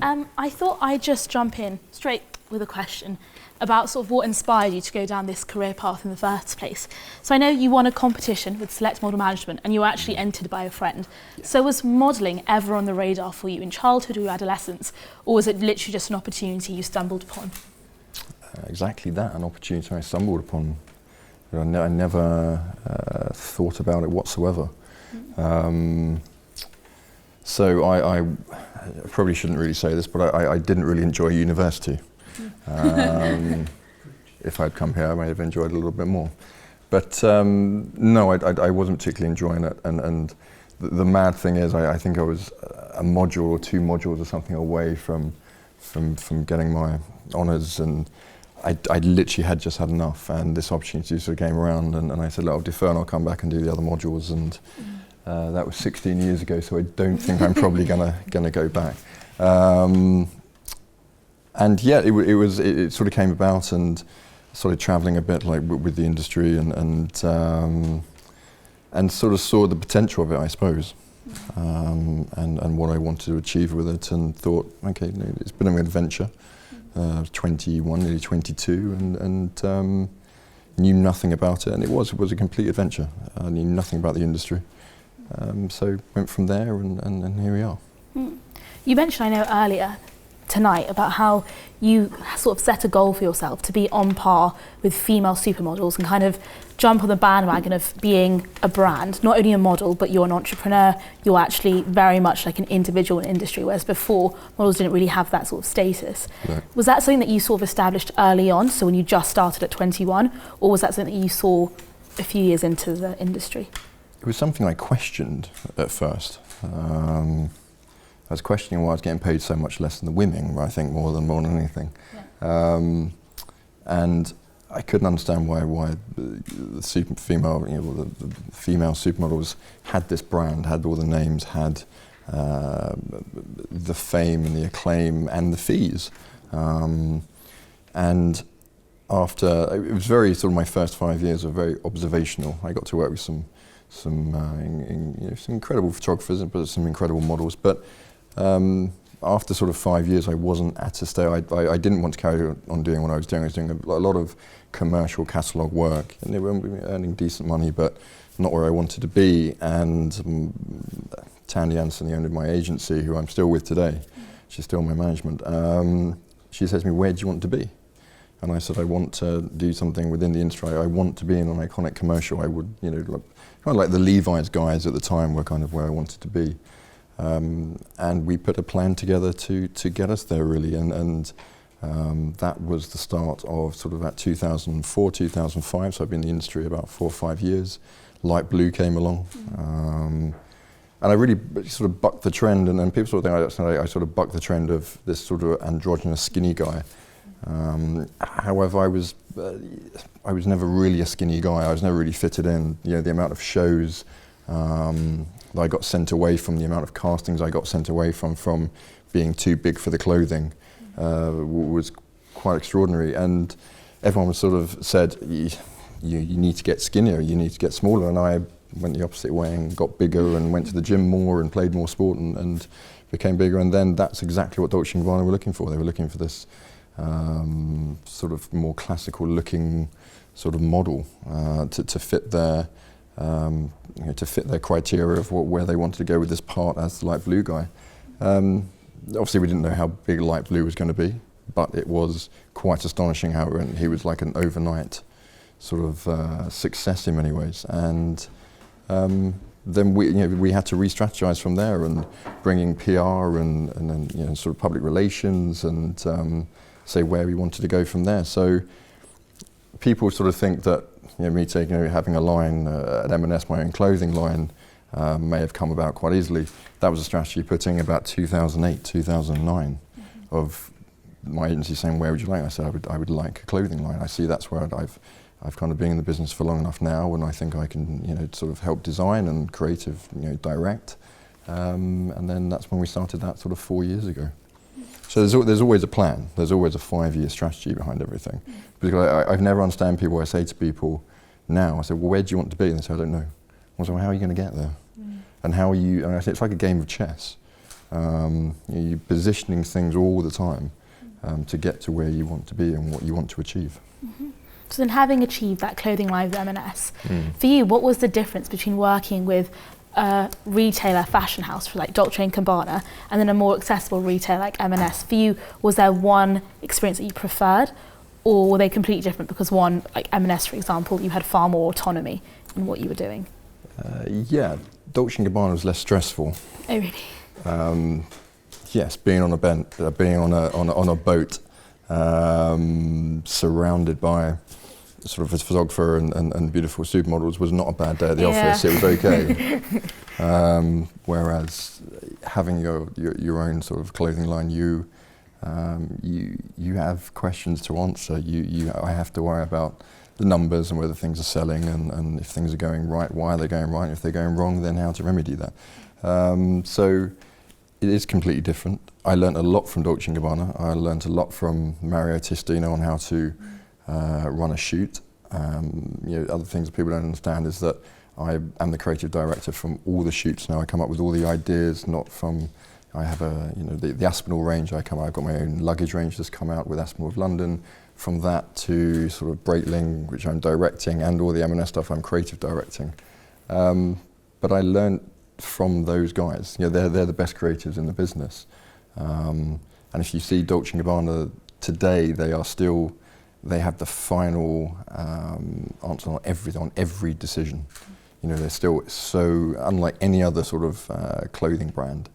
I thought I'd just jump in straight with a question about sort of what inspired you to go down this career path in the first place. So I know you won a competition with Select Model Management and you were actually entered by a friend. Yeah. So was modelling ever on the radar for you in childhood or adolescence, or was it literally just an opportunity you stumbled upon? Exactly that, an opportunity I stumbled upon. I never thought about it whatsoever. So I probably shouldn't really say this, but I didn't really enjoy university. If I'd come here, I might have enjoyed it a little bit more. But no, I wasn't particularly enjoying it. And the mad thing is, I think I was a module or 2 modules or something away from getting my honours, and I literally had just had enough. And this opportunity sort of came around, and I said, look, I'll defer and I'll come back and do the other modules. And that was 16 years ago, so I don't think I'm probably gonna go back. And yeah, it sort of came about, and started travelling a bit like with the industry, and sort of saw the potential of it, I suppose, and what I wanted to achieve with it, and thought, okay, it's been an adventure. 21, nearly 22, and knew nothing about it, and it was a complete adventure. I knew nothing about the industry, so went from there, and here we are. You mentioned, I know earlier tonight, about how you sort of set a goal for yourself to be on par with female supermodels and kind of jump on the bandwagon of being a brand, not only a model, but you're an entrepreneur, you're actually very much like an individual in industry, whereas before, models didn't really have that sort of status. No. Was that something that you sort of established early on, so when you just started at 21, or was that something that you saw a few years into the industry? It was something I questioned at first. I was questioning why I was getting paid so much less than the women, I think, more than anything. Yeah. And I couldn't understand why the female supermodels had this brand, had all the names, had the fame and the acclaim and the fees. And after, it was very sort of, my first 5 years were very observational. I got to work with some incredible photographers, but some incredible models. But after sort of 5 years, I wasn't at a stage. I didn't want to carry on doing what I was doing. I was doing a lot of commercial catalogue work, and they were earning decent money, but not where I wanted to be. And Tandy Anderson, the owner of my agency, who I'm still with today, she's still my management, she says to me, where do you want to be? And I said, I want to do something within the industry. I want to be in an iconic commercial. I would, kind of like the Levi's guys at the time were kind of where I wanted to be. And we put a plan together to get us there, really, and that was the start of sort of that 2004, 2005, so I've been in the industry about 4 or 5 years. Light blue came along, and I really sort of bucked the trend, and people sort of think I sort of bucked the trend of this sort of androgynous skinny guy. However, I was never really a skinny guy. I was never really fitted in. The amount of shows that I got sent away from, the amount of castings I got sent away from being too big for the clothing was quite extraordinary. And everyone was sort of said, you need to get skinnier, you need to get smaller. And I went the opposite way and got bigger and went to the gym more and played more sport and became bigger. And then that's exactly what Dolce and Gabbana were looking for. They were looking for this sort of more classical looking sort of model to fit their to fit their criteria of where they wanted to go with this part as the light blue guy. Obviously we didn't know how big light blue was going to be, but it was quite astonishing how he was like an overnight sort of success in many ways. And then we had to re-strategize from there, and bringing PR and then sort of public relations, and say where we wanted to go from there. So people sort of think that me having a line at M&S, my own clothing line, may have come about quite easily. That was a strategy putting about 2008, 2009, of my agency saying, where would you like? I said, I would like a clothing line. I see that's where I've kind of been in the business for long enough now, and I think I can sort of help design and creative direct. And then that's when we started that sort of 4 years ago. So there's always a plan. There's always a 5-year strategy behind everything. Because I've never understand people. I say to people now, I say, well, where do you want to be? And they say, I don't know. I say, well, how are you going to get there? And how are you? And I say, it's like a game of chess. You're positioning things all the time to get to where you want to be and what you want to achieve. Mm-hmm. So then, having achieved that clothing line with M&S, for you, what was the difference between working with a retailer fashion house for like Dolce and Gabbana and then a more accessible retailer like M&S? For you, was there one experience that you preferred, or were they completely different? Because one, like M&S for example, you had far more autonomy in what you were doing. Yeah, Dolce and Gabbana was less stressful. Oh really? Yes, being on a boat, surrounded by sort of a photographer and beautiful supermodels was not a bad day at the office. It was okay. Whereas having your own sort of clothing line, you have questions to answer. I have to worry about the numbers and whether things are selling and if things are going right, why are they going right? If they're going wrong, then how to remedy that. So it is completely different. I learned a lot from Dolce & Gabbana. I learned a lot from Mario Testino on how to run a shoot. Other things that people don't understand is that I am the creative director from all the shoots now. I come up with all the ideas, not from, I have the Aspen range. I've got my own luggage range that's come out with Aspen of London. From that to sort of Breitling, which I'm directing, and all the M&S stuff I'm creative directing. But I learned from those guys. They're the best creatives in the business. And if you see Dolce & Gabbana today, they have the final answer on every decision. They're still so, unlike any other sort of clothing brand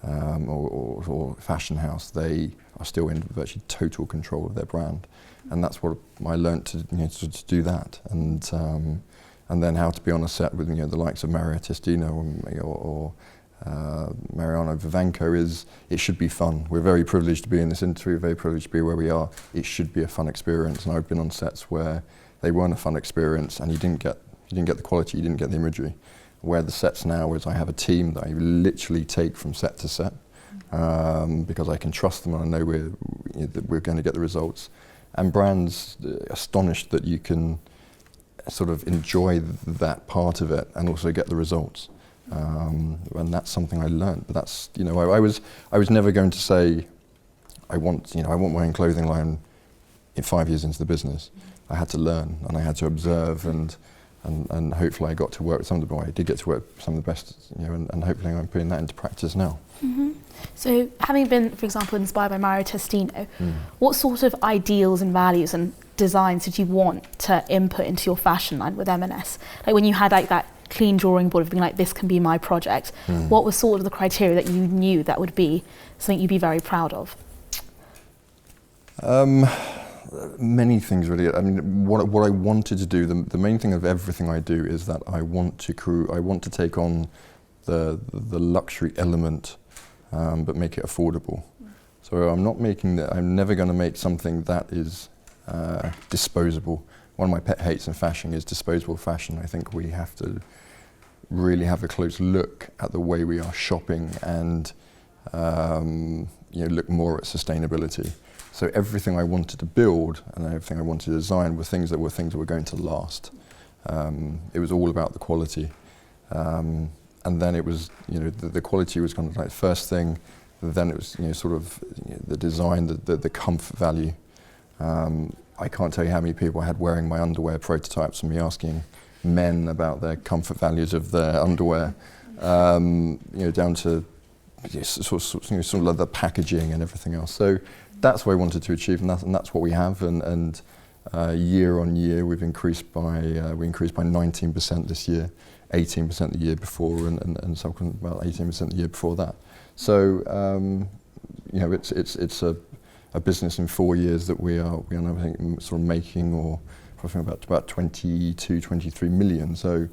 or fashion house, they are still in virtually total control of their brand. And that's what I learned to do that. And then how to be on a set with the likes of Mario Testino or Mariano Vivanco it should be fun. We're very privileged to be in this industry, we're very privileged to be where we are. It should be a fun experience, and I've been on sets where they weren't a fun experience and you didn't get the quality, you didn't get the imagery. Where the sets now is I have a team that I literally take from set to set because I can trust them and I know we're going to get the results. And brands astonished that you can sort of enjoy that part of it and also get the results. And that's something I learned. But that's, I was never going to say, I want my own clothing line in 5 years into the business. I had to learn and I had to observe and hopefully I got to work with some of I did get to work with some of the best, and hopefully I'm putting that into practice now. Mm-hmm. So having been, for example, inspired by Mario Testino, what sort of ideals and values and designs did you want to input into your fashion line with M&S? Like when you had like that clean drawing board of being like, this can be my project, what was sort of the criteria that you knew that would be something you'd be very proud of? Many things really. I mean, what I wanted to do, the main thing of everything I do is that I want to take on the luxury element, but make it affordable. So I'm never going to make something that is disposable. One of my pet hates in fashion is disposable fashion. I think we have to really have a close look at the way we are shopping and look more at sustainability. So everything I wanted to build and everything I wanted to design were things that were going to last. It was all about the quality. And then it was, the quality was kind of like the first thing. Then it was, the design, the comfort value. I can't tell you how many people I had wearing my underwear prototypes and me asking men about their comfort values of their underwear, down to sort of like the packaging and everything else. So that's what I wanted to achieve, and that's what we have. And year on year, we've increased by 19% this year, 18% the year before, and subsequent about 18% the year before that. So it's a business in 4 years that we are now, I think, sort of making or profitting about 22, 23 million. So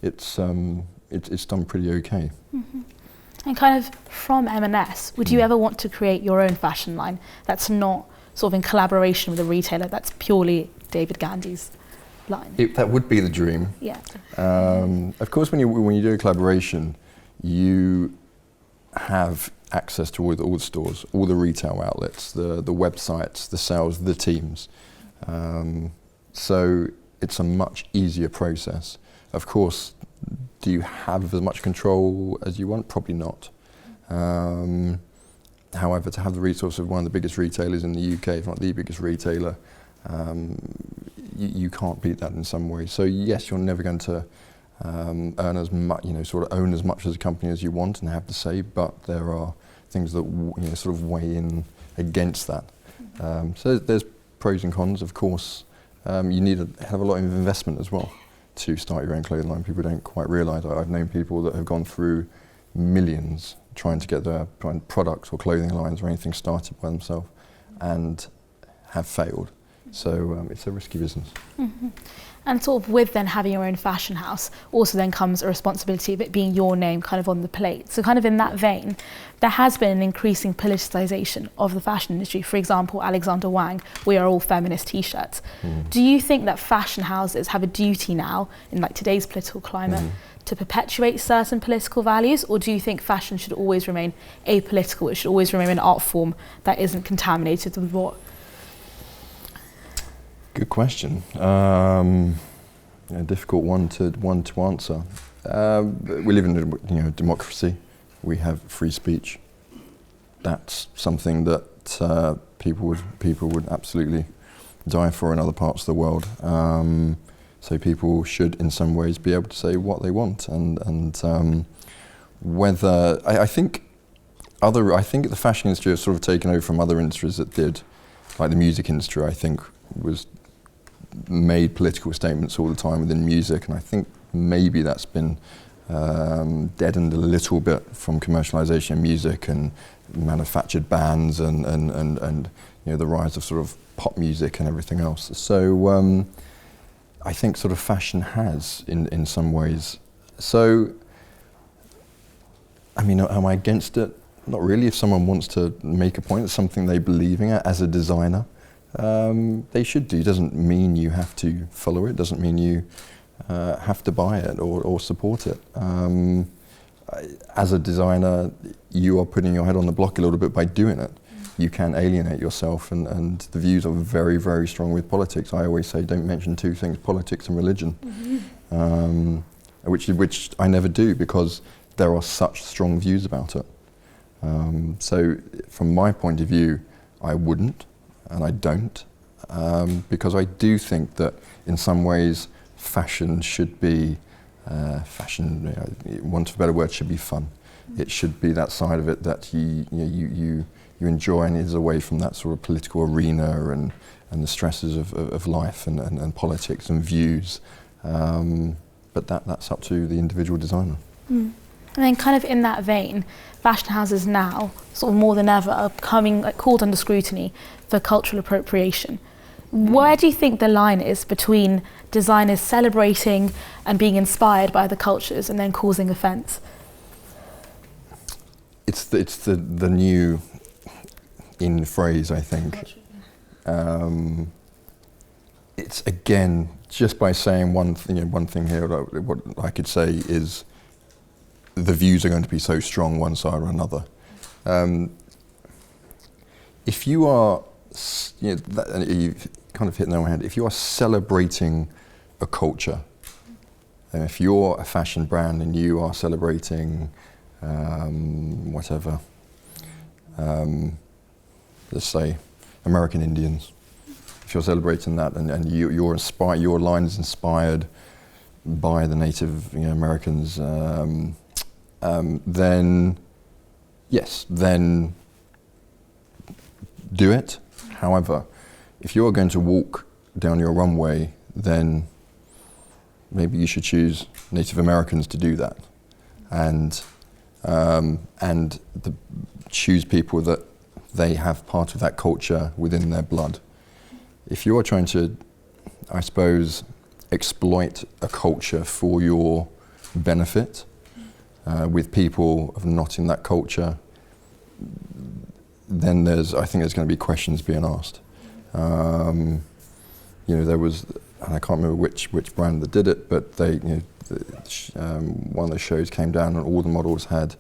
it's done pretty okay. Mm-hmm. And kind of from M&S, would you ever want to create your own fashion line that's not sort of in collaboration with a retailer, that's purely David Gandy's line? That would be the dream. Yeah. Of course, when you do a collaboration, you have access to all the stores, all the retail outlets, the websites, the sales, the teams. So it's a much easier process. Of course, do you have as much control as you want? Probably not. However, to have the resource of one of the biggest retailers in the UK, if not the biggest retailer, you can't beat that in some way. So yes, you're never going to earn as much, sort of own as much as a company as you want and have to say, but there are things that sort of weigh in against that. So there's pros and cons, of course. You need a hell of a lot of investment as well to start your own clothing line. People don't quite realise. I've known people that have gone through millions trying to get their products or clothing lines or anything started by themselves and have failed. So it's a risky business. Mm-hmm. And sort of with then having your own fashion house also then comes a responsibility of it being your name kind of on the plate. So kind of in that vein, there has been an increasing politicisation of the fashion industry. For example, Alexander Wang, "We are all feminist" t-shirts. Do you think that fashion houses have a duty now in like today's political climate to perpetuate certain political values, or do you think fashion should always remain apolitical? It should always remain an art form that isn't contaminated with what? Good question. A difficult one to answer. We live in a democracy. We have free speech. That's something that people would absolutely die for in other parts of the world. So people should, in some ways, be able to say what they want, and whether I think the fashion industry has sort of taken over from other industries that did, like the music industry. I think was made political statements all the time within music, and I think maybe that's been deadened a little bit from commercialization of music and manufactured bands and the rise of sort of pop music and everything else. So I think sort of fashion has in some ways. So I mean, am I against it? Not really. If someone wants to make a point, it's something they believe in as a designer. They should do. Doesn't mean you have to follow it. Doesn't mean you have to buy it or support it. As a designer, you are putting your head on the block a little bit by doing it. You can alienate yourself, and the views are very, very strong with politics. I always say, don't mention two things: politics and religion, which I never do because there are such strong views about it. So, from my point of view, I wouldn't. And I don't, because I do think that in some ways fashion should be, want of a better word, should be fun. It should be that side of it that you enjoy and is away from that sort of political arena and the stresses of life and politics and views. But that's up to the individual designer. And then kind of in that vein, fashion houses now, sort of more than ever, are becoming called under scrutiny for cultural appropriation. Where do you think the line is between designers celebrating and being inspired by the cultures and then causing offence? It's the new in phrase, I think. It's again, just by saying one thing here, what I could say is the views are going to be so strong one side or another. If you are, you've kind of hit the nail on the head, if you are celebrating a culture, and if you're a fashion brand and you are celebrating whatever, let's say American Indians, if you're celebrating that and you're inspired, your line is inspired by the Native Americans, then yes, then do it. However, if you're going to walk down your runway, then maybe you should choose Native Americans to do that, and choose people that they have part of that culture within their blood. If you are trying to, I suppose, exploit a culture for your benefit, with people not in that culture, then I think there's going to be questions being asked. There was, and I can't remember which brand that did it, but they, one of the shows came down and all the models had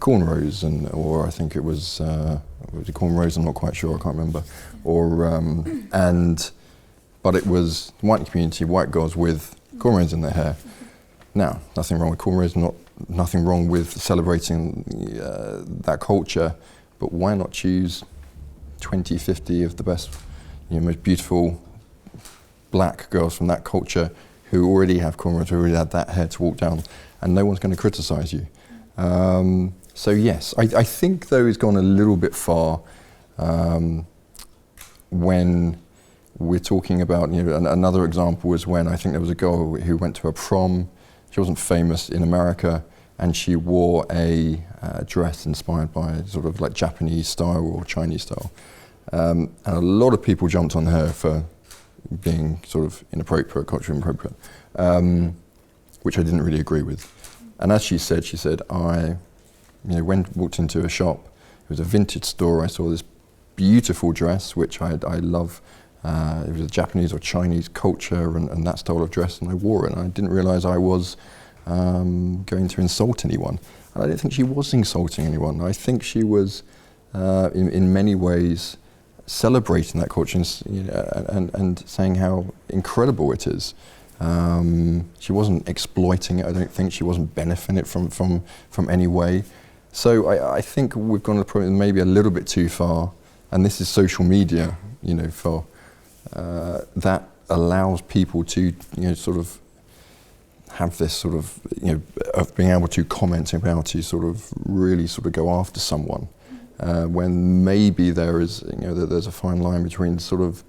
cornrows, or I think it was cornrows. I'm not quite sure. I can't remember. But it was white community, white girls with cornrows in their hair. Now, nothing wrong with cornrows. nothing wrong with celebrating that culture, but why not choose 20, 50 of the best, most beautiful black girls from that culture who already have cornrows, who already had that hair to walk down, and no one's going to criticise you. So yes, I think though it's gone a little bit far when we're talking about, another example was when I think there was a girl who went to a prom. She wasn't famous in America, and she wore a dress inspired by sort of like Japanese style or Chinese style. And a lot of people jumped on her for being sort of inappropriate, culturally inappropriate, which I didn't really agree with. And as she said, I walked into a shop. It was a vintage store. I saw this beautiful dress, which I love. It was a Japanese or Chinese culture and that style of dress, and I wore it, and I didn't realise I was going to insult anyone. And I didn't think she was insulting anyone. I think she was, in many ways, celebrating that culture and saying how incredible it is. She wasn't exploiting it. I don't think she wasn't benefiting it from any way. So I think we've gone maybe a little bit too far, and this is social media, for that allows people to sort of have this sort of of being able to comment and being able to sort of really sort of go after someone when maybe there's a fine line between sort of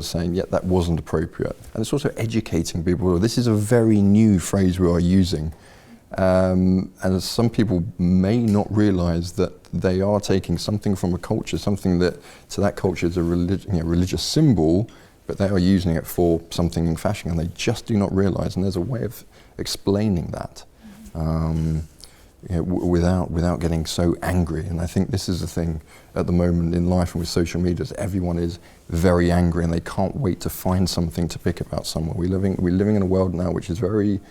saying, yeah, that wasn't appropriate. And it's also educating people. This is a very new phrase we are using. And some people may not realise that they are taking something from a culture, something that to that culture is a religious symbol, but they are using it for something in fashion, and they just do not realise. And there's a way of explaining that without getting so angry. And I think this is the thing at the moment in life and with social media, is everyone is very angry and they can't wait to find something to pick about someone. We're living in a world now which is very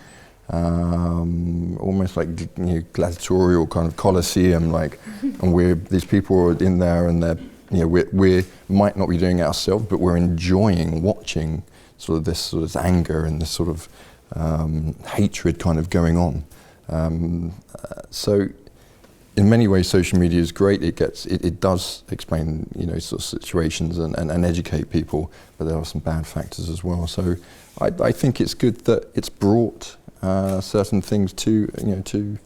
almost like gladiatorial kind of Colosseum, and these people are in there, and they're we might not be doing it ourselves, but we're enjoying watching sort of this anger and this sort of hatred kind of going on. So in many ways social media is great. It does explain sort of situations and educate people, but there are some bad factors as well. So I think it's good that it's brought certain things to the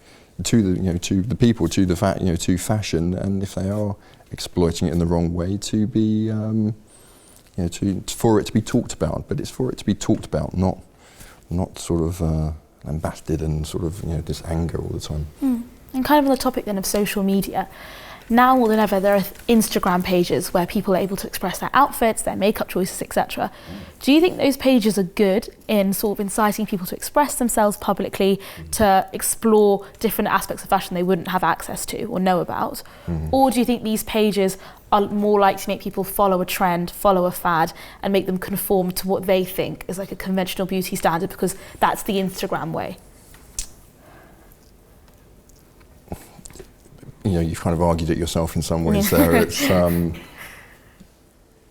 people, to fashion, and if they are exploiting it in the wrong way, to be for it to be talked about. But it's for it to be talked about, not sort of lambasted and sort of this anger all the time. And kind of on the topic then of social media, now more than ever there are Instagram pages where people are able to express their outfits, their makeup choices, etc. Do you think those pages are good in sort of inciting people to express themselves publicly, to explore different aspects of fashion they wouldn't have access to or know about? Or do you think these pages are more likely to make people follow a trend, follow a fad, and make them conform to what they think is like a conventional beauty standard because that's the Instagram way? You've kind of argued it yourself in some ways there. It's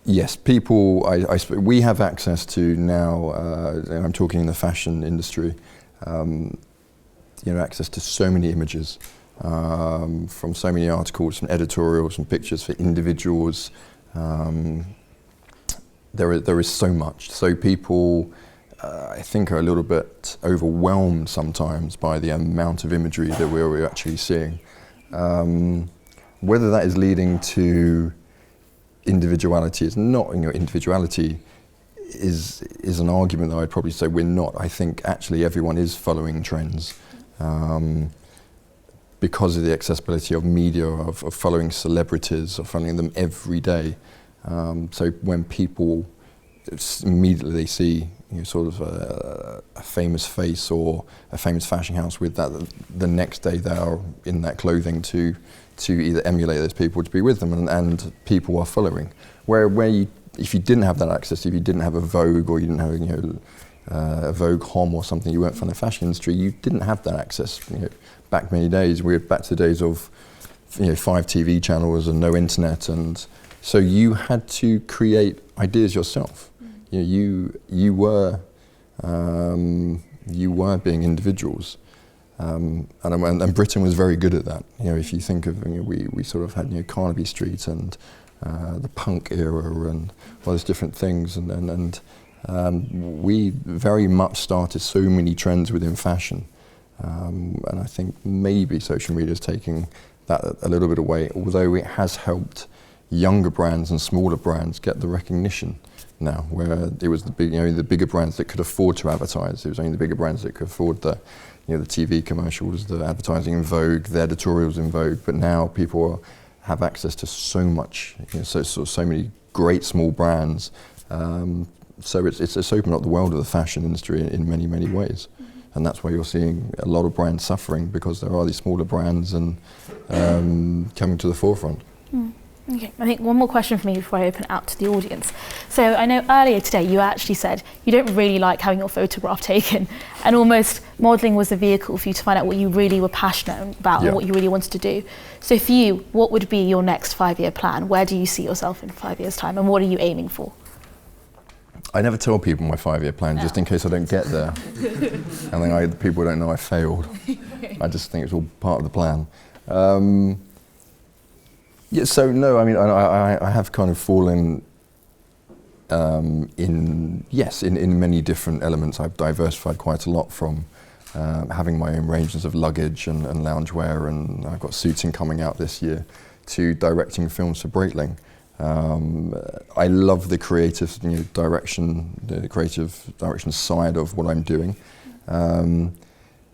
yes, people. We have access to now. And I'm talking in the fashion industry. Access to so many images from so many articles, from editorials, and pictures for individuals. There is so much. So people, I think, are a little bit overwhelmed sometimes by the amount of imagery that we're actually seeing. Whether that is leading to individuality is not, individuality is an argument that I'd probably say we're not. I think actually everyone is following trends because of the accessibility of media, of following celebrities, of following them every day. So when people immediately they see sort of a famous face or a famous fashion house with that, the next day they are in that clothing to either emulate those people, to be with them, and people are following. Where if you didn't have that access, if you didn't have a Vogue or you didn't have a Vogue Homme or something, you weren't from the fashion industry, you didn't have that access. Back many days, we're back to the days of 5 TV channels and no internet, and so you had to create ideas yourself. You were you were being individuals. And Britain was very good at that. If you think of, we sort of had, Carnaby Street and the punk era and all those different things, and we very much started so many trends within fashion. And I think maybe social media is taking that a little bit away, although it has helped younger brands and smaller brands get the recognition now, where it was the bigger brands that could afford to advertise. It was only the bigger brands that could afford the TV commercials, the advertising in Vogue, the editorials in Vogue. But now people have access to so much, so many great small brands. So it's opened up the world of the fashion industry in many, many ways. And that's why you're seeing a lot of brands suffering, because there are these smaller brands and coming to the forefront. Okay, I think one more question for me before I open it out to the audience. So I know earlier today you actually said you don't really like having your photograph taken, and almost modelling was a vehicle for you to find out what you really were passionate about and what you really wanted to do. So for you, what would be your next 5-year plan? Where do you see yourself in 5 years' time, and what are you aiming for? I never tell people my 5-year plan, just in case I don't get there. And then people don't know I failed. I just think it's all part of the plan. So no, I mean, I have kind of fallen in many different elements. I've diversified quite a lot from having my own ranges of luggage and loungewear, and I've got suiting coming out this year, to directing films for Breitling. I love the creative direction side of what I'm doing,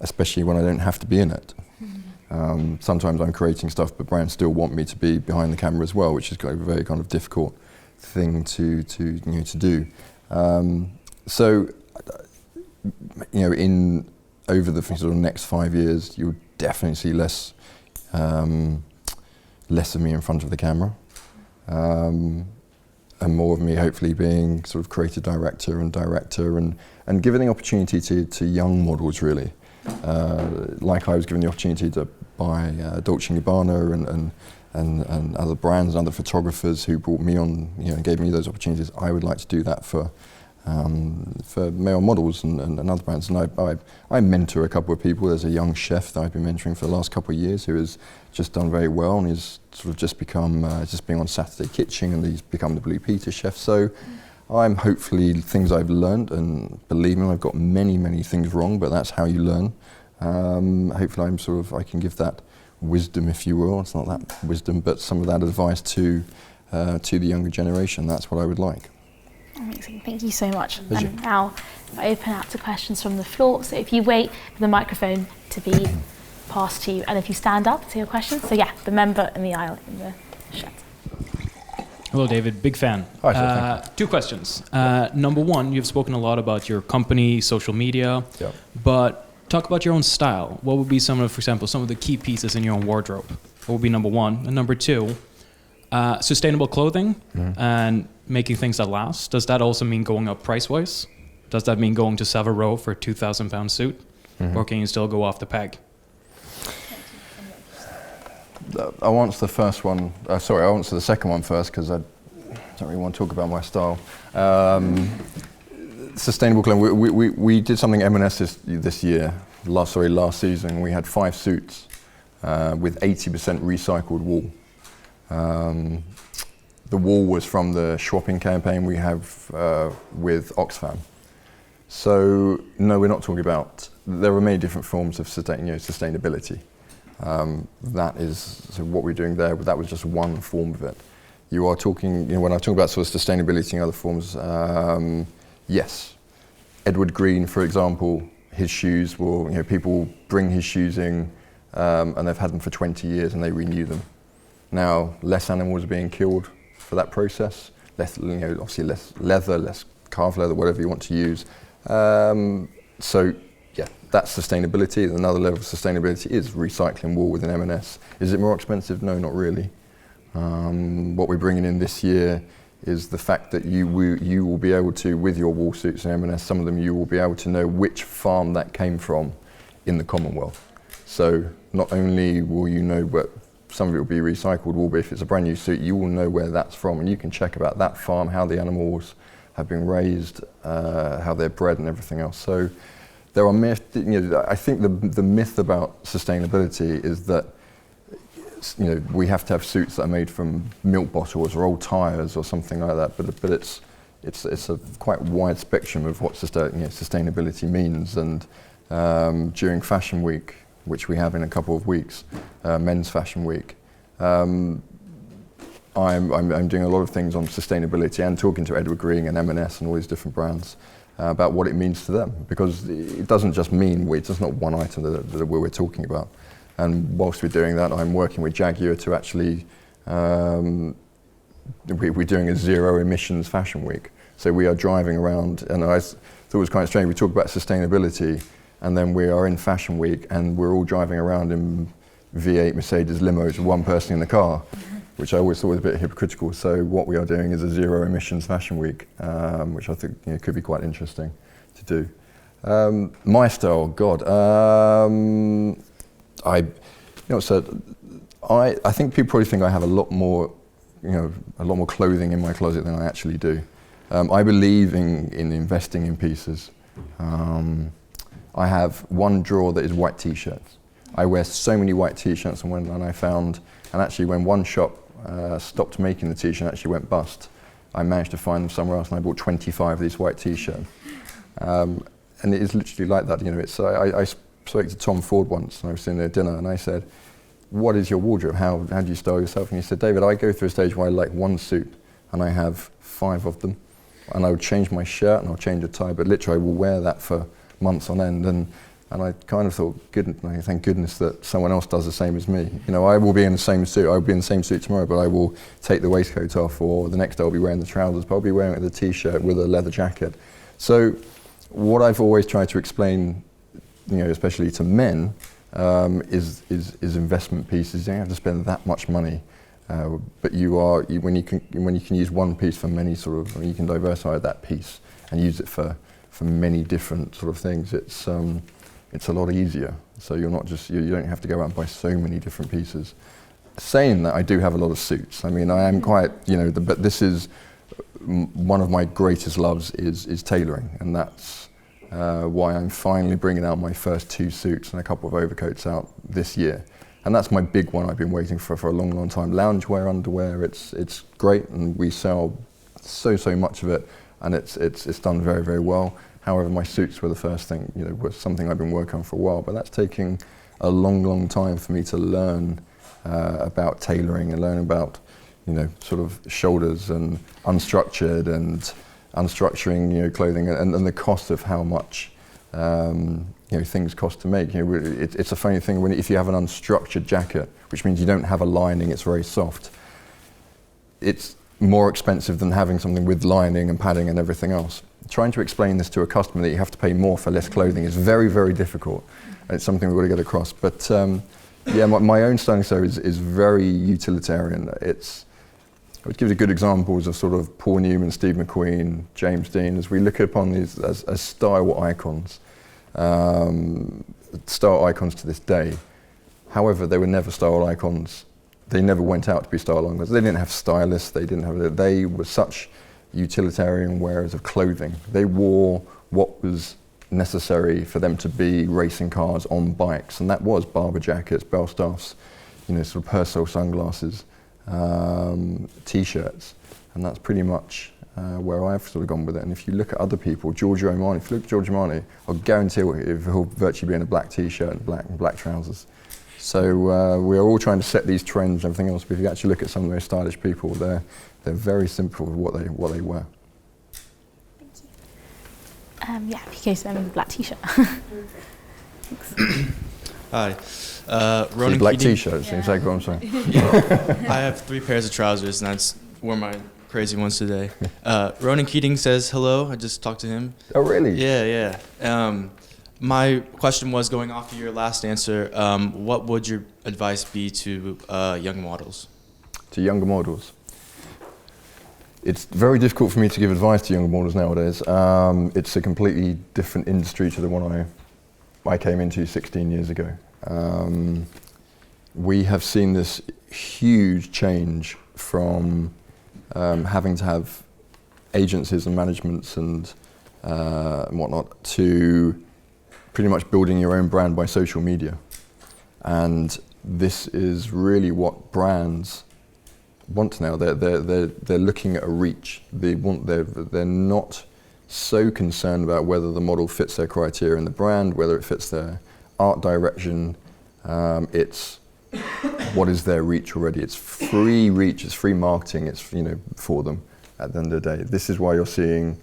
especially when I don't have to be in it. Sometimes I'm creating stuff, but brands still want me to be behind the camera as well, which is kind of a very kind of difficult thing to do. In over the sort of next 5 years, you'll definitely see less of me in front of the camera, and more of me hopefully being sort of creative director and giving the opportunity to young models, really. Like I was given the opportunity to buy Dolce and Gabbana and other brands and other photographers who brought me on, and gave me those opportunities. I would like to do that for male models and other brands. And I mentor a couple of people. There's a young chef that I've been mentoring for the last couple of years who has just done very well, and he's sort of just become, just being on Saturday Kitchen, and he's become the Blue Peter chef. So I'm hopefully, things I've learned, and believe me, I've got many, many things wrong, but that's how you learn. Hopefully I can give that wisdom, if you will. It's not that wisdom, but some of that advice to the younger generation. That's what I would like. Amazing, thank you so much. And now I open out to questions from the floor. So if you wait for the microphone to be passed to you, and if you stand up to your questions. So yeah, the member in the aisle in the shed. Hello, David. Big fan. Hi, sir. 2 questions. Number one, you've spoken a lot about your company, social media, but talk about your own style. What would be some of the key pieces in your own wardrobe? What would be number one? And number 2, sustainable clothing and making things that last. Does that also mean going up price-wise? Does that mean going to Savile for a £2,000 suit? Or can you still go off the peg? I'll answer the first one. I'll answer the second one first, because I don't really want to talk about my style. Sustainable clothing. We did something M&S this year. Last season, we had 5 suits with 80% recycled wool. The wool was from the shopping campaign we have with Oxfam. So no, we're not talking about. There are many different forms of sustainability. That is what we're doing there, but that was just one form of it. You are talking, when I talk about sort of sustainability and other forms, yes. Edward Green, for example, his shoes will, people bring his shoes in, and they've had them for 20 years and they renew them. Now, less animals are being killed for that process, obviously less leather, less calf leather, whatever you want to use. So, yeah, that's sustainability. Another level of sustainability is recycling wool within M&S. Is it more expensive? No, not really. What we're bringing in this year is the fact that you will be able to, with your wool suits in M&S, some of them you will be able to know which farm that came from in the Commonwealth. So not only will you know, but some of it will be recycled wool, but if it's a brand new suit, you will know where that's from, and you can check about that farm, how the animals have been raised, how they're bred and everything else. So there are I think the myth about sustainability is that we have to have suits that are made from milk bottles or old tires or something like that. But it's a quite wide spectrum of what sustainability means. And during Fashion Week, which we have in a couple of weeks, Men's Fashion Week, I'm doing a lot of things on sustainability and talking to Edward Green and M&S and all these different brands about what it means to them, because it doesn't just mean weight. It's not one item that we're talking about. And whilst we're doing that, I'm working with Jaguar to actually, we're doing a zero emissions fashion week. So we are driving around, and I thought it was quite strange. We talk about sustainability, and then we are in Fashion Week, and we're all driving around in V8 Mercedes limos with one person in the car, which I always thought was a bit hypocritical. So what we are doing is a zero emissions fashion week, which I think could be quite interesting to do. My style, God, I think people probably think I have a lot more clothing in my closet than I actually do. I believe in investing in pieces. I have one drawer that is white t-shirts. I wear so many white t-shirts, and actually when one shop stopped making the t-shirt, actually went bust, I managed to find them somewhere else, and I bought 25 of these white t-shirts. And it is literally like that. I spoke to Tom Ford once, and I was sitting there at dinner, and I said, "What is your wardrobe? How do you style yourself?" And he said, "David, I go through a stage where I like one suit, and I have 5 of them, and I would change my shirt and I'll change a tie, but literally I will wear that for months on end." And I kind of thought, thank goodness that someone else does the same as me. I will be in the same suit. I will be in the same suit tomorrow, but I will take the waistcoat off, or the next day I'll be wearing the trousers, but I'll be wearing it with a t-shirt with a leather jacket. So what I've always tried to explain, especially to men, is investment pieces. You don't have to spend that much money, but when you can use one piece for many you can diversify that piece and use it for many different sort of things. It's a lot easier. So you don't have to go out and buy so many different pieces. Saying that, I do have a lot of suits. I mean, I am quite, but this is one of my greatest loves is tailoring, and that's why I'm finally bringing out my first 2 suits and a couple of overcoats out this year. And that's my big one I've been waiting for a long, long time. Loungewear, underwear, it's great, and we sell so much of it, and it's done very, very well. However, my suits were the first thing, was something I've been working on for a while, but that's taking a long, long time for me to learn about tailoring and learn about, sort of shoulders and unstructured and unstructuring, clothing, and the cost of how much, things cost to make. It's a funny thing if you have an unstructured jacket, which means you don't have a lining, it's very soft. It's more expensive than having something with lining and padding and everything else. Trying to explain this to a customer that you have to pay more for less clothing is very, very difficult. It's something we've got to get across. But my own styling style is very utilitarian. I would give you good examples of sort of Paul Newman, Steve McQueen, James Dean, as we look upon these as style icons, style icons to this day. However, they were never style icons. They never went out to be style icons. They didn't have stylists. They were such utilitarian wearers of clothing. They wore what was necessary for them to be racing cars on bikes, and that was Barber jackets, bell staffs, sort of Persil sunglasses, t-shirts, and that's pretty much where I've sort of gone with it. And if you look at other people, Giorgio Armani, if you look at Giorgio Armani, I'll guarantee he'll virtually be in a black t-shirt and black trousers. So we're all trying to set these trends and everything else, but if you actually look at some of those stylish people, they're very simple with what they wear. Thank you. If you go to them in a black t-shirt. Hi. Ronan black Keating. t-shirts, exactly what I'm saying. I have 3 pairs of trousers, and that's wore my crazy ones today. Ronan Keating says hello. I just talked to him. Oh, really? Yeah. My question was, going off of your last answer, what would your advice be to young models? To younger models? It's very difficult for me to give advice to younger models nowadays. It's a completely different industry to the one I came into 16 years ago. We have seen this huge change from having to have agencies and managements and whatnot to pretty much building your own brand by social media. And this is really what brands want now. They're looking at a reach. They're not so concerned about whether the model fits their criteria in the brand, whether it fits their art direction. It's what is their reach already. It's free reach, it's free marketing, it's for them at the end of the day. This is why you're seeing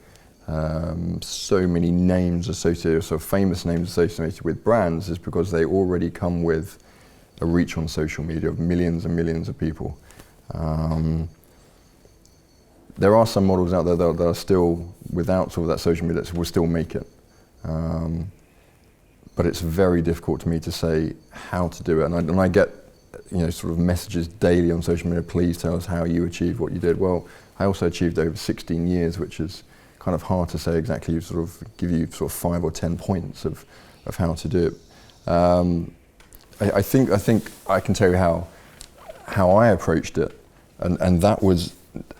so many names associated, so famous names associated with brands, is because they already come with a reach on social media of millions and millions of people. There are some models out there that are still, without sort of that social media, that will still make it. But it's very difficult to me to say how to do it. And I get sort of messages daily on social media, please tell us how you achieved what you did. Well, I also achieved over 16 years, which is kind of hard to say exactly, sort of give you sort of 5 or 10 points of how to do it. I think I can tell you how I approached it, and that was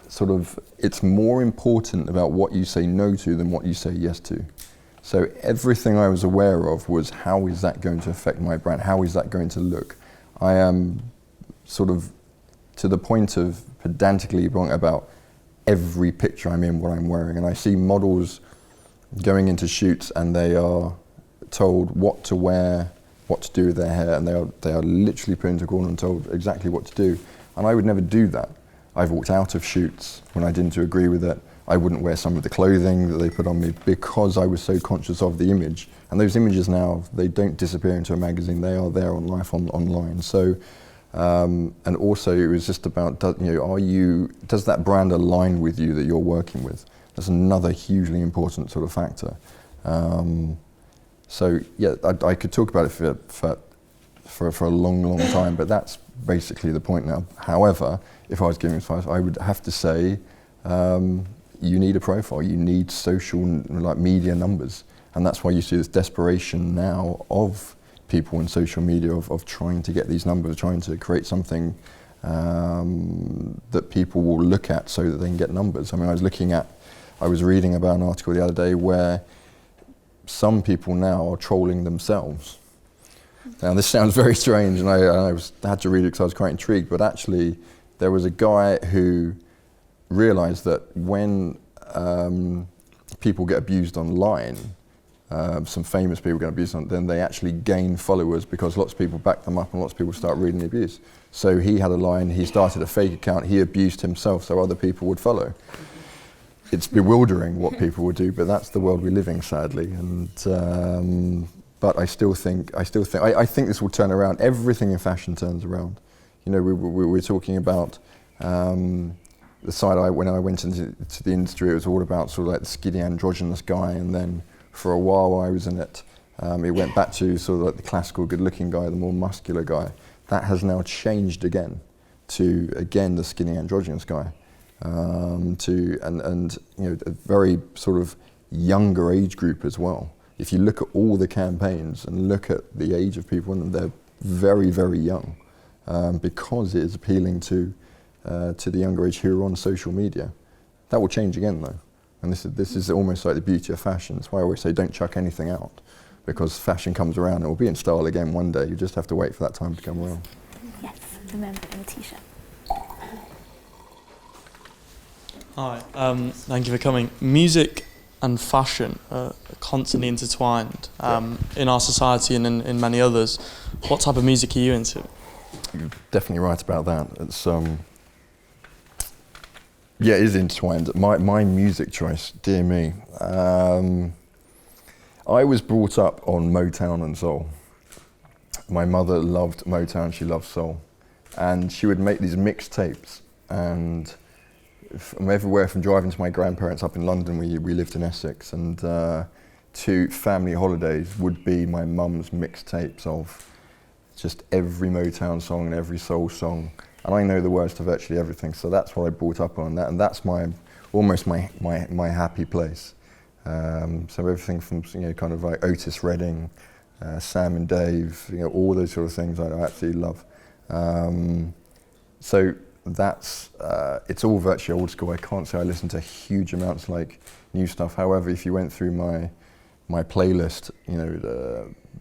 sort of, it's more important about what you say no to than what you say yes to. So everything I was aware of was, how is that going to affect my brand? How is that going to look? I am sort of to the point of pedantically wrong about every picture I'm in, what I'm wearing. And I see models going into shoots and they are told what to wear, what to do with their hair, and they are literally put into a corner and told exactly what to do. And I would never do that. I've walked out of shoots when I didn't agree with it. I wouldn't wear some of the clothing that they put on me because I was so conscious of the image. And those images now, they don't disappear into a magazine. They are there on life online. So, and also it was just about, does that brand align with you that you're working with? That's another hugely important sort of factor. So yeah, I could talk about it for a long time, but that's basically the point now. However, if I was giving advice, I would have to say, you need a profile, you need social media numbers. And that's why you see this desperation now of people in social media of trying to get these numbers, trying to create something that people will look at so that they can get numbers. I mean, I was reading about an article the other day where some people now are trolling themselves. Now this sounds very strange, and I had to read it because I was quite intrigued, but actually there was a guy who realised that when people get abused online, some famous people get abused, then they actually gain followers because lots of people back them up and lots of people start reading the abuse. So he had a line, he started a fake account, he abused himself so other people would follow. It's bewildering what people would do, but that's the world we live in, sadly. And but I think this will turn around. Everything in fashion turns around. We're talking about the side when I went into the industry, it was all about sort of like the skinny androgynous guy, and then for a while I was in it. It went back to sort of like the classical good-looking guy, the more muscular guy. That has now changed again to the skinny androgynous guy. And a very sort of younger age group as well. If you look at all the campaigns and look at the age of people, and they're very, very young, because it is appealing to the younger age who are on social media. That will change again though, and this is almost like the beauty of fashion. That's why I always say don't chuck anything out, because fashion comes around and it will be in style again one day. You just have to wait for that time to come around. Yes, and then in a t-shirt. Hi, thank you for coming. Music and fashion are constantly intertwined in our society and in many others. What type of music are you into? You're definitely right about that. It's it is intertwined. My music choice, dear me. I was brought up on Motown and soul. My mother loved Motown, she loved soul. And she would make these mixtapes, and from everywhere, from driving to my grandparents up in London, we lived in Essex, and to family holidays would be my mum's mixtapes of just every Motown song and every soul song. And I know the words to virtually everything, so that's what I brought up on that, and that's almost my happy place. So everything from kind of like Otis Redding, Sam and Dave, all those sort of things I absolutely love. So that's it's all virtually old school. I can't say I listen to huge amounts like new stuff. However, if you went through my my playlist.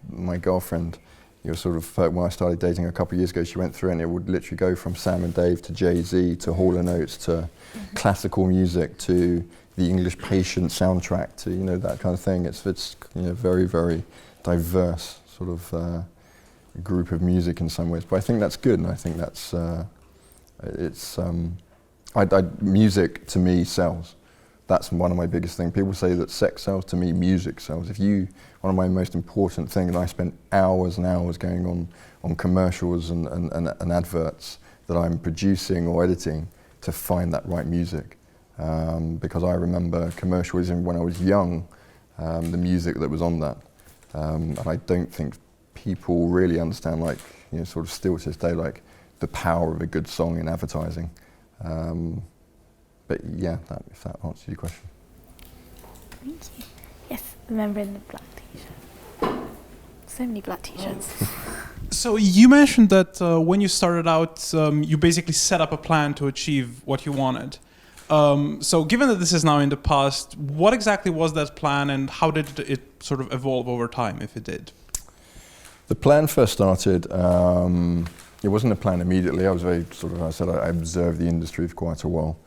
My girlfriend, when I started dating a couple of years ago, she went through and it would literally go from Sam and Dave to Jay-Z to Hall & Oates to classical music to the English Patient soundtrack to that kind of thing. It's very, very diverse sort of group of music in some ways, but I think that's good, and I think that's music to me sells. That's one of my biggest things. People say that sex sells. To me, music sells. One of my most important things, and I spent hours and hours going on commercials and adverts that I'm producing or editing to find that right music. Because I remember commercials when I was young, the music that was on that. And I don't think people really understand, sort of still to this day, the power of a good song in advertising. But yeah, if that answers your question. Thank you. Yes, the member in the black t-shirt. So many black t-shirts. So you mentioned that when you started out, you basically set up a plan to achieve what you wanted. So given that this is now in the past, what exactly was that plan and how did it sort of evolve over time, if it did? The plan first started, it wasn't a plan immediately. I was I observed the industry for quite a while.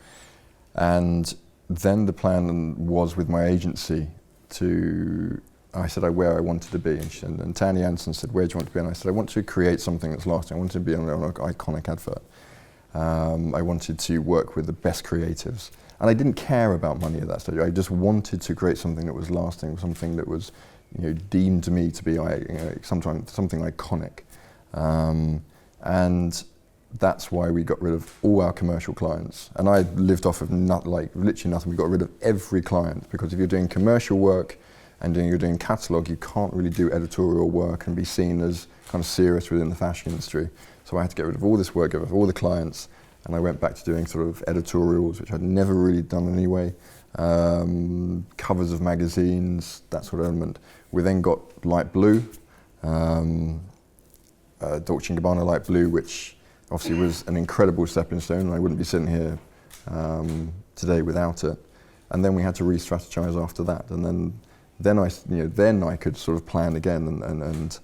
And then the plan was with my agency I said where I wanted to be. And Tanya Jansen said, where do you want to be? And I said, I want to create something that's lasting. I want to be on an iconic advert. I wanted to work with the best creatives. And I didn't care about money at that stage. I just wanted to create something that was lasting, something that was deemed to me to be sometimes something iconic. And that's why we got rid of all our commercial clients. And I lived off of literally nothing. We got rid of every client, because if you're doing commercial work and you're doing catalogue, you can't really do editorial work and be seen as kind of serious within the fashion industry. So I had to get rid of all this work, get rid of all the clients, and I went back to doing sort of editorials, which I'd never really done anyway, covers of magazines, that sort of element. We then got Light Blue, Dolce and Gabbana Light Blue, which obviously was an incredible stepping stone, and I wouldn't be sitting here today without it. And then we had to re-strategize after that, and then I could sort of plan again, and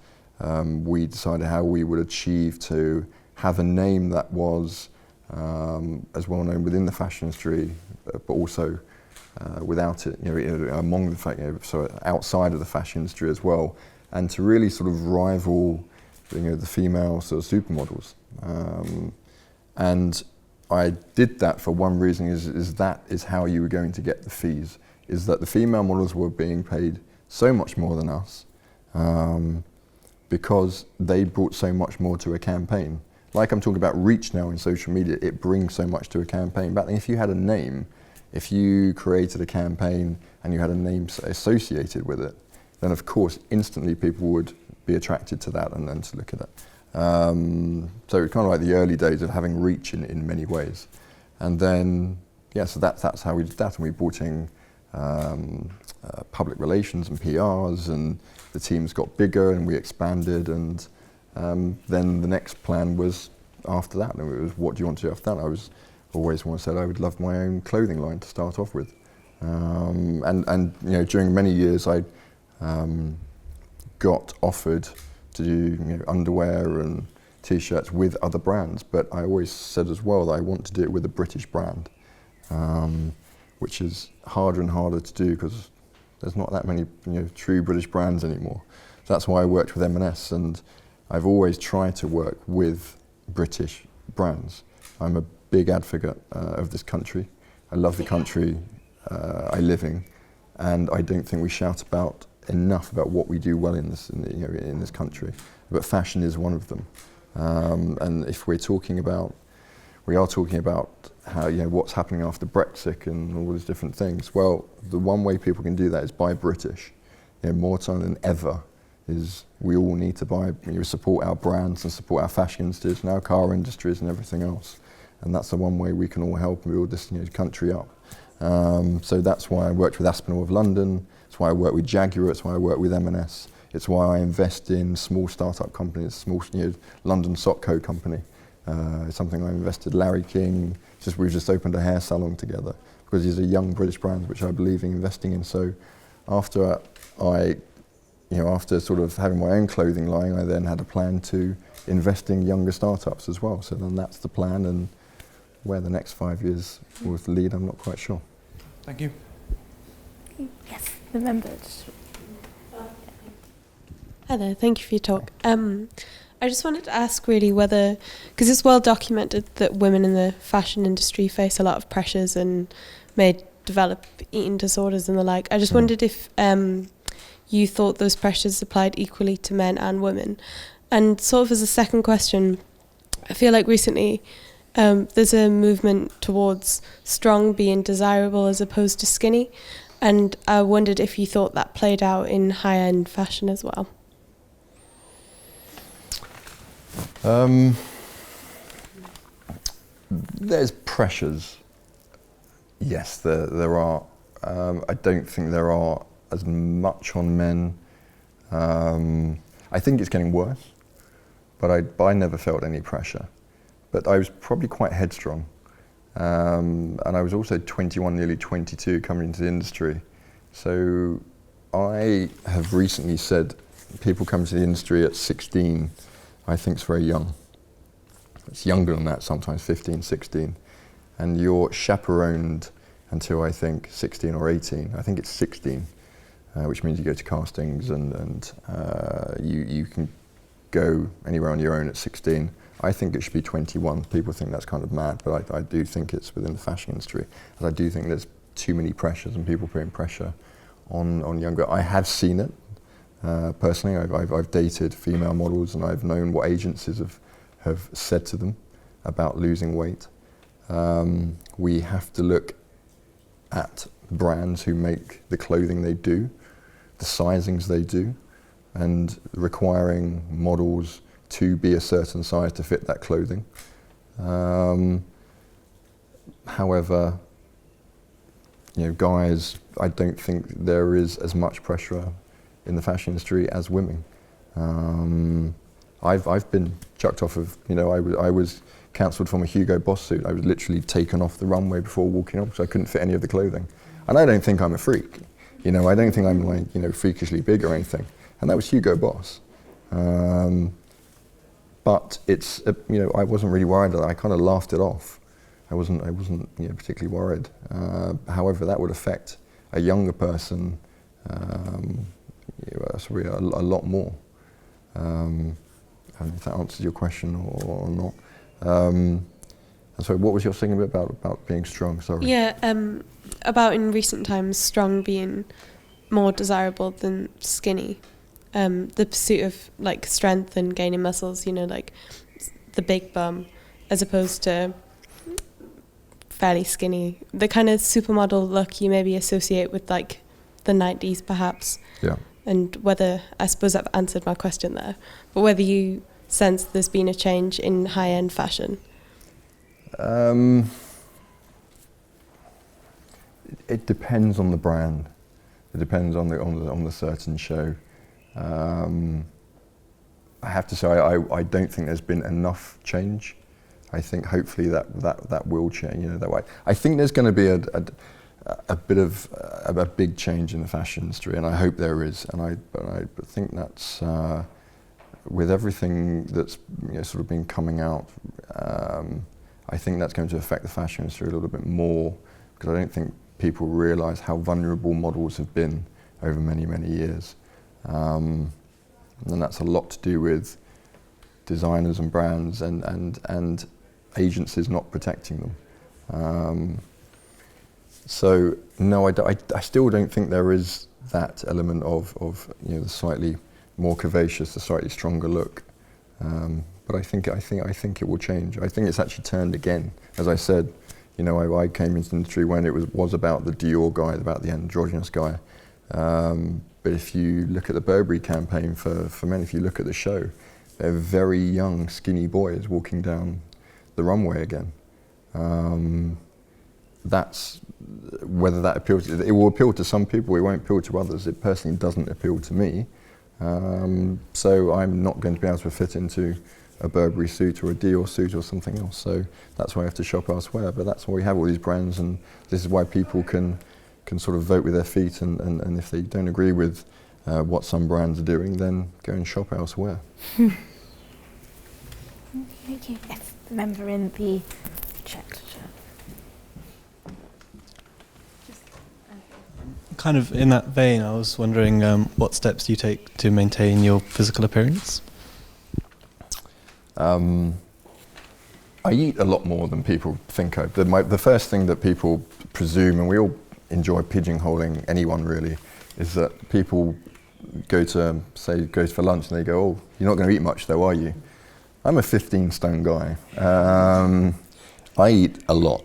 we decided how we would achieve to have a name that was as well known within the fashion industry, but also without it, among the so outside of the fashion industry as well, and to really sort of rival, the female sort of supermodels. And I did that for one reason: is that is how you were going to get the fees. Is that the female models were being paid so much more than us, because they brought so much more to a campaign. Like I'm talking about reach now in social media, it brings so much to a campaign. Back then, if you had a name, if you created a campaign and you had a name associated with it, then of course instantly people would be attracted to that and to look at it. So it's kind of like the early days of having reach in many ways. And then, so that's how we did that, and we brought in public relations and PRs, and the teams got bigger and we expanded, and then the next plan was after that, and it was, what do you want to do after that? I was always said I would love my own clothing line to start off with, and during many years I got offered to do underwear and t-shirts with other brands, but I always said as well that I want to do it with a British brand, which is harder and harder to do because there's not that many true British brands anymore. So that's why I worked with M&S, and I've always tried to work with British brands. I'm a big advocate of this country. I love the country I live in, and I don't think we shout about enough about what we do well in this country. But fashion is one of them. And if we are talking about how what's happening after Brexit and all these different things. Well, the one way people can do that is buy British. More time than ever, is we all need to support our brands and support our fashion industries and our car industries and everything else. And that's the one way we can all help build this country up. So that's why I worked with Aspen of London. It's why I work with Jaguar. It's why I work with M&S. It's why I invest in small startup companies, small London Sock Co company. It's something I invested. Larry King. We've just opened a hair salon together because these are young British brands which I believe in investing in. So after after sort of having my own clothing line, I then had a plan to invest in younger startups as well. So then that's the plan, and where the next 5 years will lead, I'm not quite sure. Thank you. Yes, the members. Hi there, thank you for your talk. I just wanted to ask really whether, because it's well documented that women in the fashion industry face a lot of pressures and may develop eating disorders and the like. I just wondered if you thought those pressures applied equally to men and women. And sort of as a second question, I feel like recently there's a movement towards strong being desirable as opposed to skinny. And I wondered if you thought that played out in high-end fashion as well. There's pressures. Yes, there are. I don't think there are as much on men. I think it's getting worse, but I never felt any pressure. But I was probably quite headstrong. And I was also 21, nearly 22 coming into the industry. So I have recently said people come to the industry at 16, I think it's very young. It's younger than that, sometimes 15, 16. And you're chaperoned until I think 16 or 18. I think it's 16, which means you go to castings and you can go anywhere on your own at 16. I think it should be 21. People think that's kind of mad, but I do think it's within the fashion industry. And I do think there's too many pressures and people putting pressure on younger. I have seen it personally. I've dated female models and I've known what agencies have said to them about losing weight. We have to look at brands who make the clothing they do, the sizings they do, and requiring models to be a certain size to fit that clothing. However, guys, I don't think there is as much pressure in the fashion industry as women. I've been chucked off of, I was cancelled from a Hugo Boss suit. I was literally taken off the runway before walking up because I couldn't fit any of the clothing. And I don't think I'm a freak. I don't think I'm like, freakishly big or anything. And that was Hugo Boss. But it's, I wasn't really worried. I kind of laughed it off. I wasn't particularly worried. However, that would affect a younger person sorry, a lot more. I don't know if that answers your question or not. And so what was your saying about being strong? Sorry. Yeah, about in recent times, strong being more desirable than skinny. The pursuit of like strength and gaining muscles, like the big bum, as opposed to fairly skinny. The kind of supermodel look you maybe associate with like the 90s perhaps. Yeah. And whether, I suppose I've answered my question there, but whether you sense there's been a change in high-end fashion. It depends on the brand. It depends on the certain show. I have to say I don't think there's been enough change. I think hopefully that will change. That way. I think there's going to be a bit of a big change in the fashion industry, and I hope there is. And I think that's with everything that's sort of been coming out. I think that's going to affect the fashion industry a little bit more, because I don't think people realise how vulnerable models have been over many, many years. And that's a lot to do with designers and brands and agencies not protecting them. So no, I still don't think there is that element of the slightly more curvaceous, the slightly stronger look. But I think it will change. I think it's actually turned again. As I said, I came into the industry when it was about the Dior guy, about the Androgynous guy. But if you look at the Burberry campaign for men, if you look at the show, they're very young, skinny boys walking down the runway again. That's whether that appeals. It will appeal to some people. It won't appeal to others. It personally doesn't appeal to me. So I'm not going to be able to fit into a Burberry suit or a Dior suit or something else. So that's why I have to shop elsewhere. But that's why we have all these brands, and this is why people can sort of vote with their feet. And if they don't agree with what some brands are doing, then go and shop elsewhere. Thank you. Yes, the member in the checked shirt. Kind of in that vein, I was wondering what steps do you take to maintain your physical appearance? I eat a lot more than people think of. The first thing that people presume, and we all enjoy pigeonholing anyone really, is that people go for lunch and they go, "Oh, you're not going to eat much though, are you?" I'm a 15 stone guy. I eat a lot,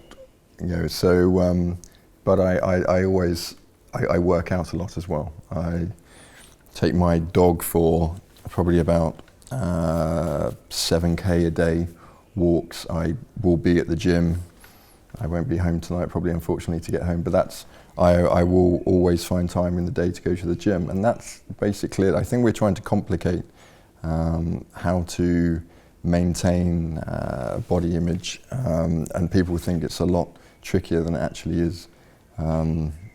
but I work out a lot as well. I take my dog for probably about 7K a day walks. I will be at the gym. I won't be home tonight, probably, unfortunately, to get home, but I will always find time in the day to go to the gym, and that's basically it. I think we're trying to complicate how to maintain body image, and people think it's a lot trickier than it actually is.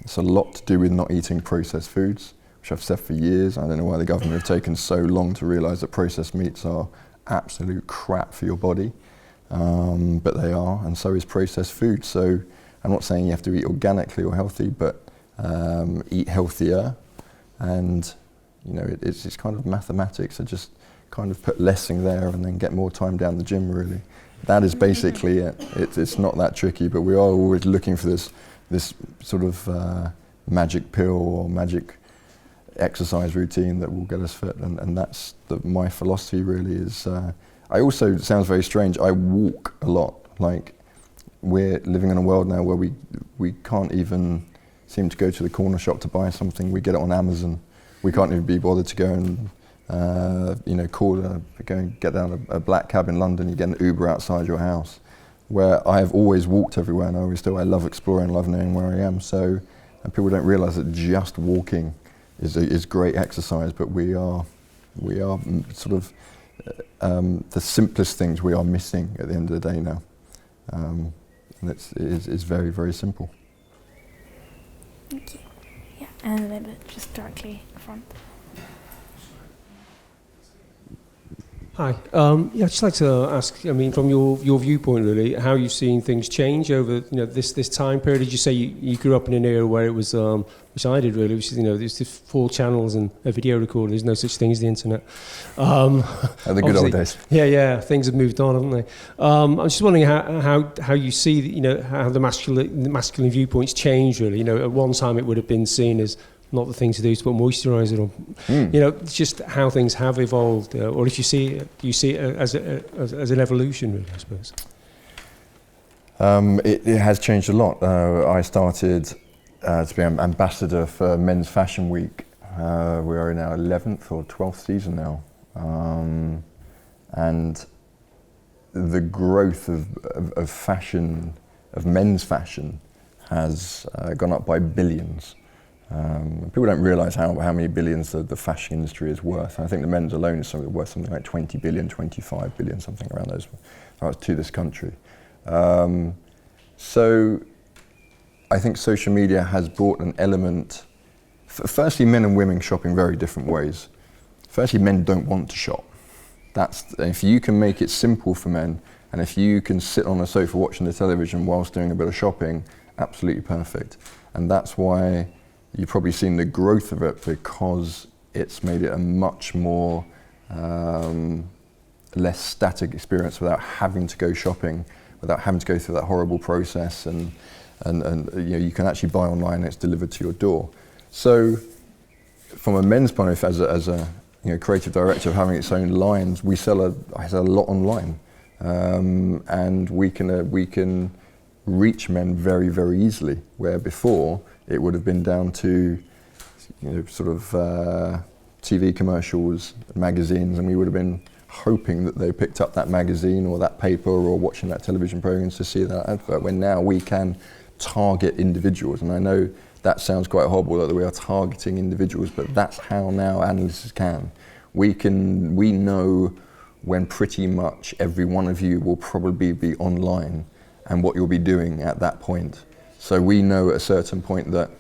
It's a lot to do with not eating processed foods, which I've said for years. I don't know why the government have taken so long to realise that processed meats are absolute crap for your body, but they are, and so is processed food. So I'm not saying you have to eat organically or healthy, but eat healthier, and it's kind of mathematics. I just kind of put less in there and then get more time down the gym, really. That is basically it. It's not that tricky, but we are always looking for this sort of magic pill or magic exercise routine that will get us fit, and that's my philosophy really is. I also, it sounds very strange, I walk a lot. Like, we're living in a world now where we can't even seem to go to the corner shop to buy something. We get it on Amazon. We can't even be bothered to go and go and get down a black cab in London. You get an Uber outside your house. Where I have always walked everywhere, and I love exploring, love knowing where I am. So, and people don't realise that just walking is great exercise, but we are sort of the simplest things we are missing at the end of the day now, and it is very, very simple. Thank you. Yeah, and then just directly in front. Hi. I'd just like to ask, from your viewpoint, really, how you've seen things change over, this time period. Did you say you grew up in an era where it was, which I did really, which is, there's just 4 channels and a video recorder. There's no such thing as the internet. The good old days. Yeah. Things have moved on, haven't they? I'm just wondering how you see, how the masculine viewpoints change, really. At one time it would have been seen as not the thing to do to put moisturiser on. Just how things have evolved, or if you see it as an evolution, really, I suppose. It has changed a lot. I started to be an ambassador for Men's Fashion Week. We are in our 11th or 12th season now, and the growth of fashion, of men's fashion, has gone up by billions. People don't realise how many billions the fashion industry is worth. I think the men's alone is worth something like 20 billion, 25 billion, something around those to this country. So I think social media has brought an element. Firstly, men and women shop in very different ways. Firstly, men don't want to shop. If you can make it simple for men, and if you can sit on a sofa watching the television whilst doing a bit of shopping, absolutely perfect. And that's why you've probably seen the growth of it, because it's made it a much more less static experience without having to go shopping, without having to go through that horrible process, and you can actually buy online and it's delivered to your door. So from a men's point of view, as a creative director of having its own lines, I sell a lot online, and we can reach men very, very easily, where before it would have been down to TV commercials, magazines, and we would have been hoping that they picked up that magazine or that paper or watching that television programs to see that advert, when now we can target individuals. And I know that sounds quite horrible that we are targeting individuals, but that's how now analysts can. We know when pretty much every one of you will probably be online and what you'll be doing at that point. So we know at a certain point that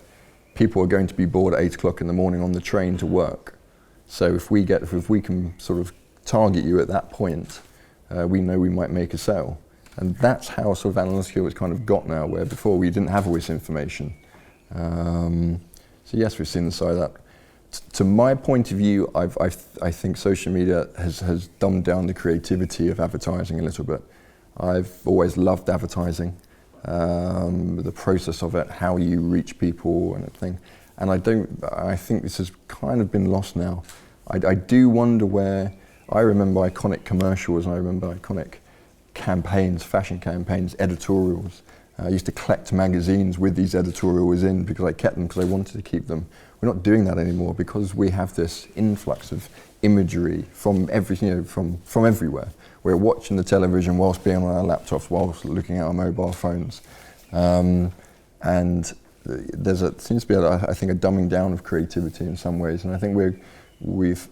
people are going to be bored at 8 o'clock in the morning on the train to work. So if we can sort of target you at that point, we know we might make a sale. And that's how sort of analytical it's kind of got now, where before we didn't have all this information. So yes, we've seen the side of that. To my point of view, I think social media has dumbed down the creativity of advertising a little bit. I've always loved advertising, the process of it, how you reach people and everything. And I think this has kind of been lost now. I do wonder where, I remember iconic commercials, and I remember iconic campaigns, fashion campaigns, editorials. I used to collect magazines with these editorials in because I kept them because I wanted to keep them. We're not doing that anymore because we have this influx of imagery from from everywhere. We're watching the television whilst being on our laptops, whilst looking at our mobile phones. And seems to be, I think, a dumbing down of creativity in some ways. And I think we've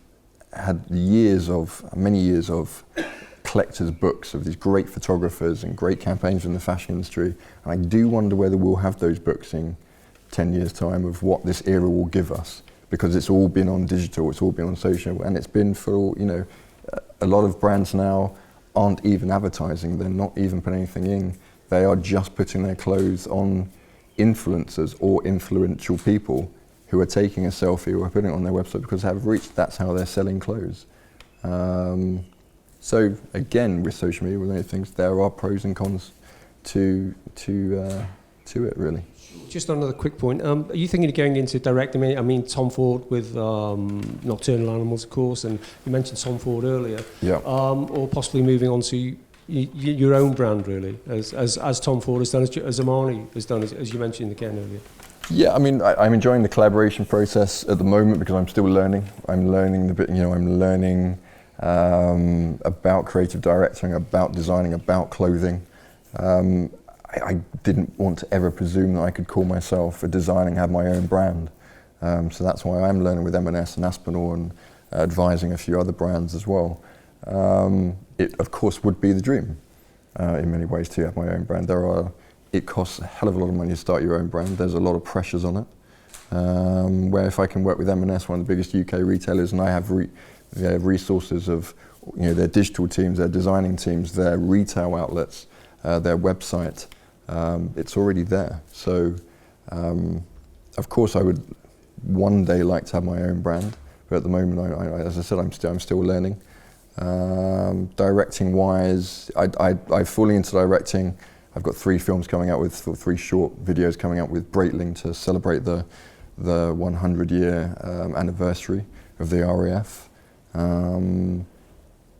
had many years of collectors' books of these great photographers and great campaigns in the fashion industry. And I do wonder whether we'll have those books in 10 years' time of what this era will give us, because it's all been on digital, it's all been on social, and it's been for, a lot of brands now aren't even advertising, they're not even putting anything in, they are just putting their clothes on influencers or influential people who are taking a selfie or putting it on their website because they have reached, that's how they're selling clothes. So again, with social media, with many things, there are pros and cons to it, really. Just another quick point. Are you thinking of going into direct? I mean, Tom Ford with Nocturnal Animals, of course, and you mentioned Tom Ford earlier. Yeah. Or possibly moving on to your own brand, really, as Tom Ford has done, as Armani has done, as you mentioned again earlier. Yeah, I mean, I'm enjoying the collaboration process at the moment because I'm still learning. I'm learning about creative directing, about designing, about clothing. I didn't want to ever presume that I could call myself a designer and have my own brand. So that's why I'm learning with M&S and Aspen and advising a few other brands as well. It, of course, would be the dream in many ways to have my own brand. It costs a hell of a lot of money to start your own brand. There's a lot of pressures on it. Where if I can work with M&S, one of the biggest UK retailers, and I have resources of their digital teams, their designing teams, their retail outlets, their website, it's already there. So, of course, I would one day like to have my own brand, but at the moment, as I said, I'm still learning. Directing wise, I'm fully into directing. I've got 3 films coming out with 3 short videos coming out with Breitling to celebrate the 100-year anniversary of the RAF. And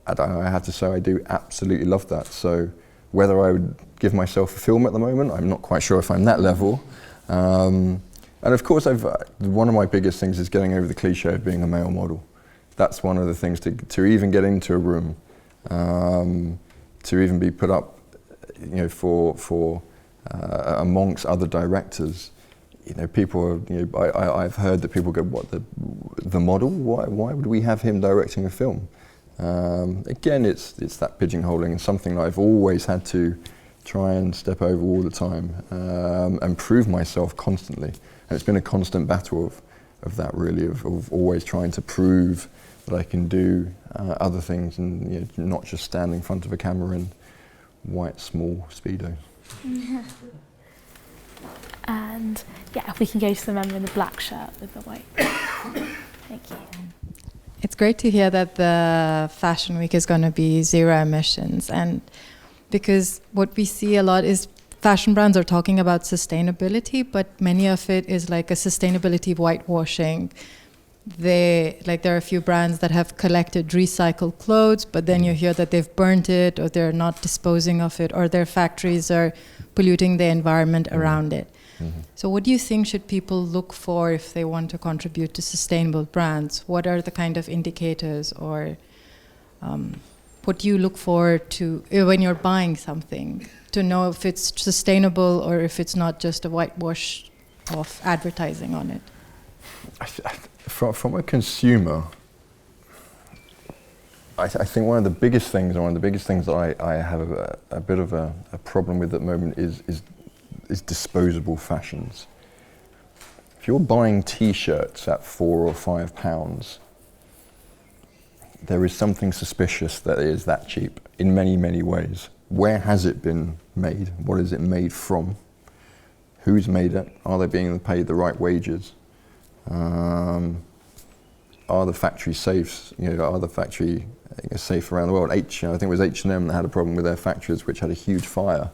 I have to say I do absolutely love that. So whether I would give myself a film at the moment, I'm not quite sure if I'm that level. And of course, one of my biggest things is getting over the cliche of being a male model. That's one of the things to even get into a room, to even be put up, for amongst other directors. People are, I've heard that people go, what, the model? Why would we have him directing a film? Again, it's that pigeonholing, and something that I've always had to try and step over all the time, and prove myself constantly. And it's been a constant battle of that, really, of always trying to prove that I can do other things and not just stand in front of a camera in white, small Speedos. Yeah. And yeah, if we can go to the member in the black shirt with the white. Thank you. It's great to hear that the Fashion Week is going to be zero emissions, and because what we see a lot is fashion brands are talking about sustainability, but many of it is like a sustainability whitewashing. There are a few brands that have collected recycled clothes, but then you hear that they've burnt it, or they're not disposing of it, or their factories are polluting the environment around it. Mm-hmm. So what do you think should people look for if they want to contribute to sustainable brands? What are the kind of indicators, or what do you look for to when you're buying something to know if it's sustainable or if it's not just a whitewash of advertising on it? From a consumer, I think one of the biggest things that I have a bit of a problem with at the moment is disposable fashions. if you're buying T-shirts at £4 or £5, there is something suspicious that it is that cheap in many, many ways. Where has it been made? What is it made from? Who's made it? Are they being paid the right wages? Are the factories safe? Are the factory safe around the world? I think it was H&M that had a problem with their factories, which had a huge fire.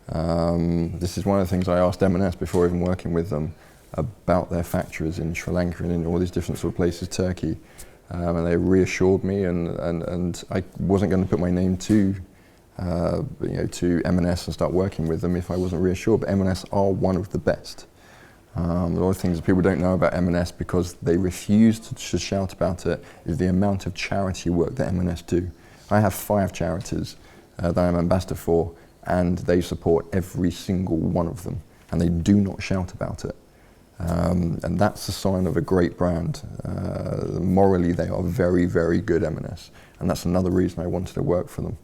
This is one of the things I asked M&S before even working with them about their factories in Sri Lanka and in all these different sort of places, Turkey. And they reassured me, and I wasn't going to put my name to M&S and start working with them if I wasn't reassured. But M&S are one of the best. A lot of things that people don't know about M&S because they refuse to shout about it is the amount of charity work that M&S do. I have 5 charities that I'm ambassador for, and they support every single one of them, and they do not shout about it. And that's a sign of a great brand. Morally, they are very, very good, M&S, and that's another reason I wanted to work for them.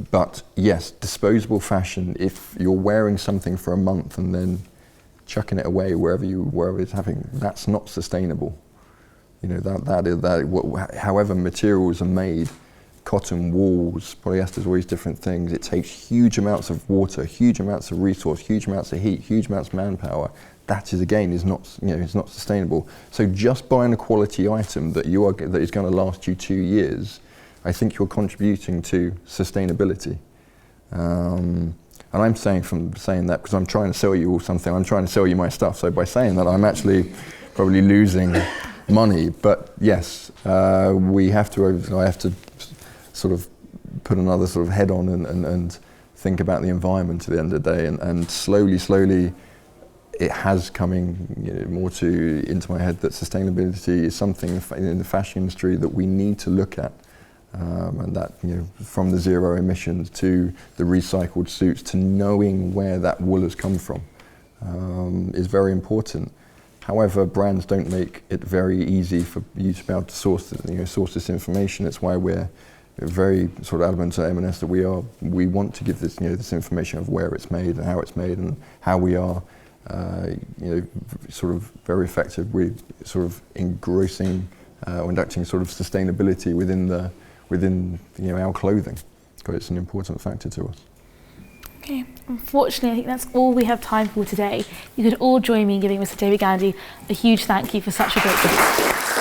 But yes, disposable fashion, if you're wearing something for a month and then chucking it away wherever it's happening, that's not sustainable. However materials are made, cotton, wools, polyesters, all these different things, it takes huge amounts of water, huge amounts of resource, huge amounts of heat, huge amounts of manpower. That is again is not it's not sustainable. So just buying a quality item that is going to last you 2 years, I think you're contributing to sustainability. And I'm saying that because I'm trying to sell you all something. I'm trying to sell you my stuff. So by saying that, I'm actually probably losing money. But yes, I have to sort of put another sort of head on and think about the environment at the end of the day. And slowly, it has coming more into my head that sustainability is something in the fashion industry that we need to look at. And that, from the zero emissions to the recycled suits to knowing where that wool has come from is very important. However, brands don't make it very easy for you to be able to source this information. It's why we're very sort of adamant at M&S that we want to give this this information of where it's made and how it's made and how we are sort of very effective with sort of engrossing or inducting sort of sustainability within our clothing, because it's an important factor to us. Okay, unfortunately I think that's all we have time for today. You could all join me in giving Mr. David Gandy a huge thank you for such a great talk.